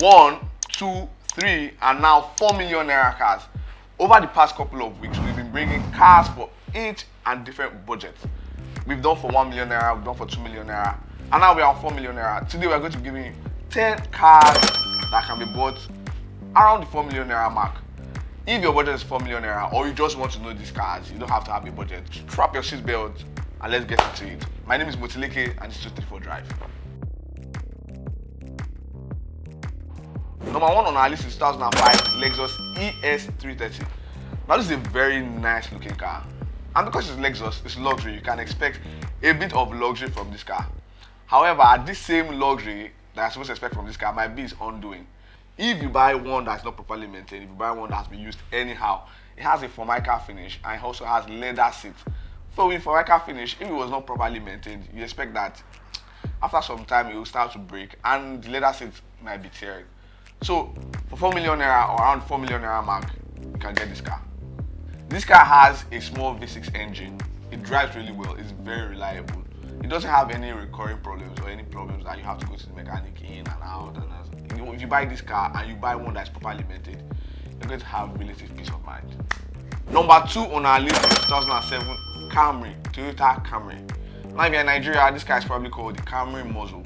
1, 2, 3, and now 4 million naira cars. Over the past couple of weeks, we've been bringing cars for each and different budgets. We've done for 1 million naira, we've done for 2 million naira, and now we are on 4 million naira. Today we're going to be giving you 10 cars that can be bought around the 4 million naira mark. If your budget is 4 million naira, or you just want to know these cars, you don't have to have a budget. Strap your seatbelt and let's get into it. My name is Motileke and it's 234 Drive. Number 1 on our list is 2005 Lexus ES330. Now this is a very nice looking car, and because it's Lexus, it's luxury, you can expect a bit of luxury from this car. However, this same luxury that you're supposed to expect from this car might be its undoing. If you buy one that's not properly maintained, if you buy one that's been used anyhow, it has a Formica finish and it also has leather seats. So with Formica finish, if it was not properly maintained, you expect that after some time it will start to break and the leather seats might be tearing. So for 4 million naira or around 4 million naira mark, you can get this car. This car has a small V6 engine. It drives really well, it's very reliable. It doesn't have any recurring problems or any problems that you have to go to the mechanic in and out. And if you buy this car and you buy one that's properly maintained, you're going to have relative peace of mind. Number 2 on our list is 2007 Camry, Toyota Camry. Now if you're in Nigeria, this car is probably called the Camry Muscle,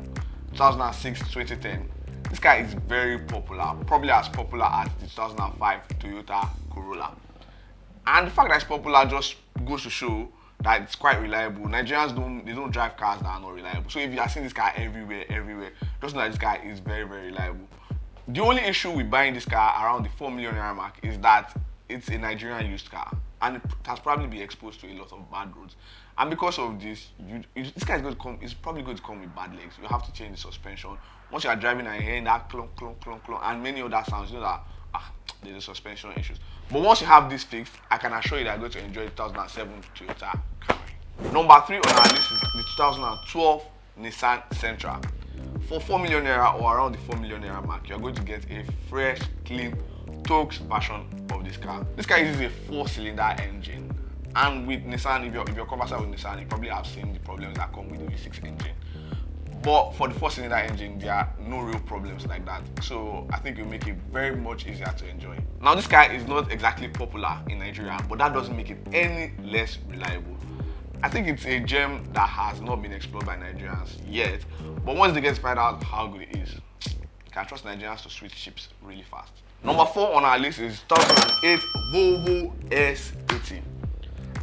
2006-2010. This car is very popular, probably as popular as the 2005 Toyota Corolla. And the fact that it's popular just goes to show that it's quite reliable. Nigerians don't drive cars that are not reliable. So if you are seeing this car everywhere, just know that this car is very reliable. The only issue with buying this car around the 4 million naira mark is that it's a Nigerian used car and it has probably been exposed to a lot of bad roads. And because of this, this car is probably going to come with bad legs. You have to change the suspension. Once you are driving and hearing that clunk, clunk, clunk, clunk, and many other sounds, you know that there's a suspension issues. But once you have this fixed, I can assure you that you're going to enjoy the 2007 Toyota Camry. Number 3 on our list is the 2012 Nissan Sentra. For 4 million naira or around the 4 million naira mark, you're going to get a fresh, clean, Torx version of this car. This car uses a 4-cylinder engine, and with Nissan, if you're conversant with Nissan, you probably have seen the problems that come with the V6 engine. But for the 4-cylinder engine, there are no real problems like that. So I think it will make it very much easier to enjoy. Now this car is not exactly popular in Nigeria, but that doesn't make it any less reliable. I think it's a gem that has not been explored by Nigerians yet, but once they get to find out how good it is, you can trust Nigerians to switch ships really fast. Number 4 on our list is 2008 Volvo S80.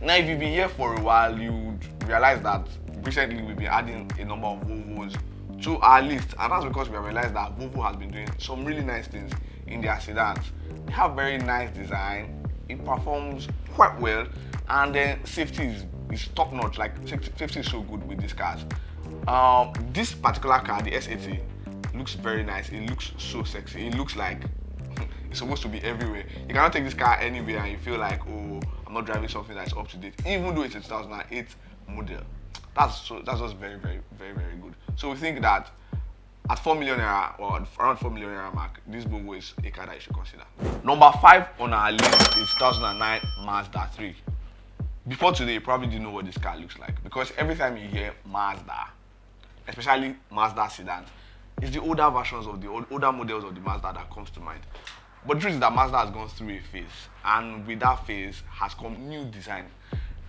Now if you've been here for a while, you'd realize that recently we've been adding a number of Volvos to our list, and that's because we have realized that Volvo has been doing some really nice things in their sedans. They have very nice design, it performs quite well, and then safety is top notch. Like safety is so good with these cars. This particular car, the S80, looks very nice. It looks so sexy. It looks like it's supposed to be everywhere. You cannot take this car anywhere and you feel like, oh, I'm not driving something that's up to date, even though it's a 2008 model. That's just very good. So we think that at 4 million naira or around 4 million naira mark, this Volvo is a car that you should consider. Number 5 on our list is 2009 Mazda 3. Before today, you probably didn't know what this car looks like, because every time you hear Mazda, especially Mazda sedans, it's the older versions of the older models of the Mazda that comes to mind. But the truth is that Mazda has gone through a phase, and with that phase has come new design.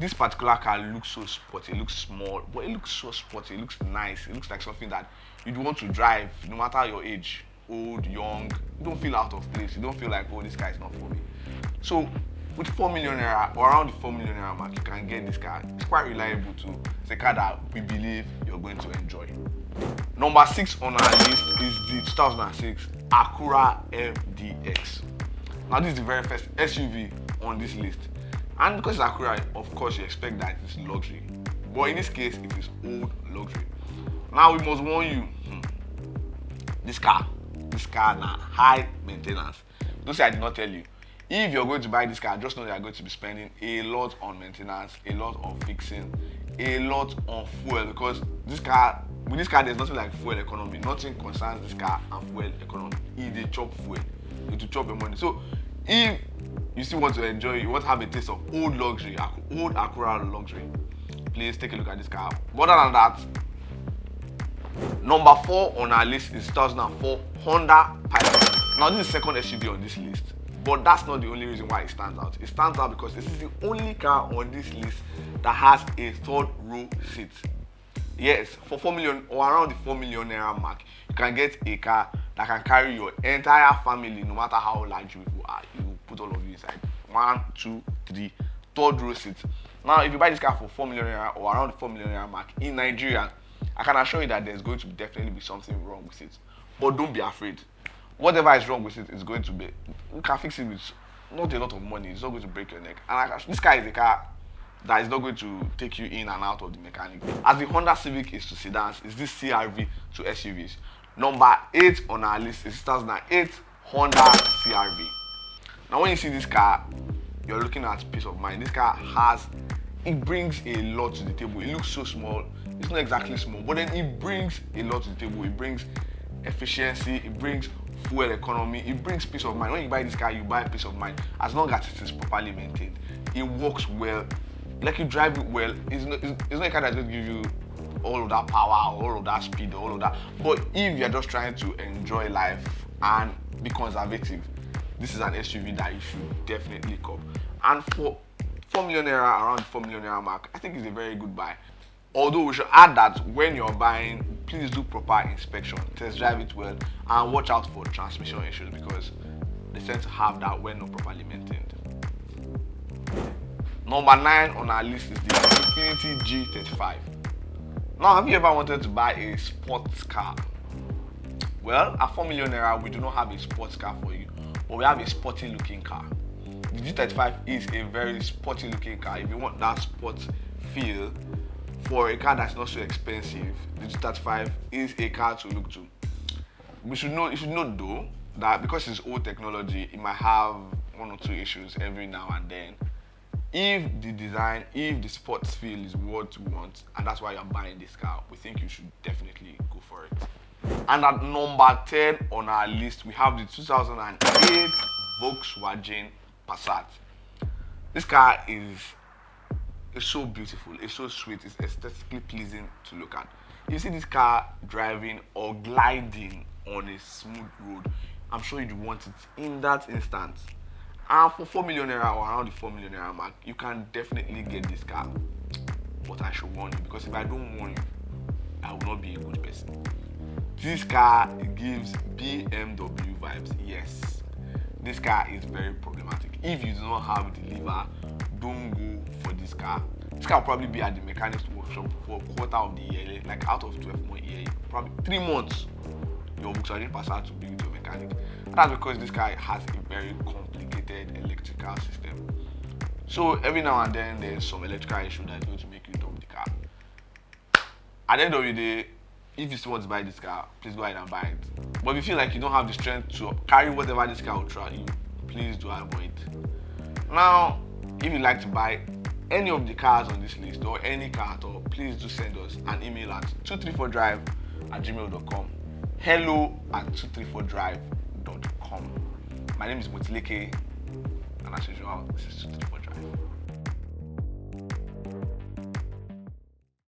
This particular car looks so sporty, it looks small, but it looks so sporty, it looks nice, it looks like something that you'd want to drive no matter your age, old, young. You don't feel out of place, you don't feel like, oh, this car is not for me. So with 4 million naira or around the 4 million naira mark, you can get this car. It's quite reliable too. It's a car that we believe you're going to enjoy. Number 6 on our list is the 2006 Acura MDX. Now this is the very first SUV on this list. And because it's Acura, of course you expect that it's luxury. But in this case, it is old luxury. Now we must warn you, this car now high maintenance. Don't say I did not tell you. If you're going to buy this car, just know that you're going to be spending a lot on maintenance, a lot on fixing, a lot on fuel, because with this car there's nothing like fuel economy. Nothing concerns this car and fuel economy. If they chop fuel, it will chop your money. So if you still want to enjoy, you want to have a taste of old luxury, old Acura luxury, please take a look at this car. But other than that, number 4 on our list is 2004 Honda Pilot. Now this is the second SUV on this list, but that's not the only reason why it stands out. It stands out because this is the only car on this list that has a third row seat. Yes, for 4 million or around the 4 million naira mark, you can get a car that can carry your entire family, no matter how large you are. You put all of you inside. 1, 2, 3, third row seat. Now, if you buy this car for 4 million naira or around the 4 million naira mark in Nigeria, I can assure you that there's going to definitely be something wrong with it. But don't be afraid. Whatever is wrong with it is going to be, you can fix it with not a lot of money. It's not going to break your neck. And this car is a car that is not going to take you in and out of the mechanic. As the Honda Civic is to sedans, is this CR-V to SUVs. Number 8 on our list is 2008 Honda CR-V. Now when you see this car, you're looking at peace of mind. This car it brings a lot to the table. It looks so small. It's not exactly small, but then it brings a lot to the table. It brings efficiency, it brings fuel economy, it brings peace of mind. When you buy this car, you buy peace of mind as long as it is properly maintained. It works well. Like, you drive it well. It's not a car that's going to give you all of that power, all of that speed, all of that. But if you're just trying to enjoy life and be conservative, this is an SUV that you should definitely cop. And for 4 million naira, around 4 million naira mark, I think it's a very good buy. Although we should add that when you're buying, please do proper inspection, test drive it well, and watch out for transmission issues because they tend to have that when not properly maintained. Number 9 on our list is the Infiniti G35. Now, have you ever wanted to buy a sports car? Well, at 4 million naira, we do not have a sports car for you, but we have a sporty looking car. The G35 is a very sporty looking car. If you want that sport feel for a car that's not so expensive, the G35 is a car to look to. You should know though that because it's old technology, it might have 1 or 2 issues every now and then. If the design, if the sports feel is what you want, and that's why you're buying this car, we think you should definitely go for it. And at number 10 on our list, we have the 2008 Volkswagen Passat. This car is so beautiful, it's so sweet, it's aesthetically pleasing to look at. You see this car driving or gliding on a smooth road, I'm sure you'd want it in that instant. And for 4 million naira or around the 4 million naira mark, you can definitely get this car. But I should warn you, because if I don't warn you, I will not be a good person. This car gives BMW vibes. Yes, this car is very problematic. If you do not have the lever, don't go for this car. This car will probably be at the mechanics workshop for a quarter of the year, like out of 12-month year, probably 3 months. Your Volkswagen Passat will be with your mechanic. And that's because this car has a very complicated electrical system. So every now and then there's some electrical issue that's going to make you dump the car. At the end of the day, if you still want to buy this car, please go ahead and buy it. But if you feel like you don't have the strength to carry whatever this car will try you, please do avoid it. Now, if you'd like to buy any of the cars on this list or any car at all, please do send us an email at 234drive@gmail.com. hello@234drive.com. My name is Motileke, and as usual, this is 234drive.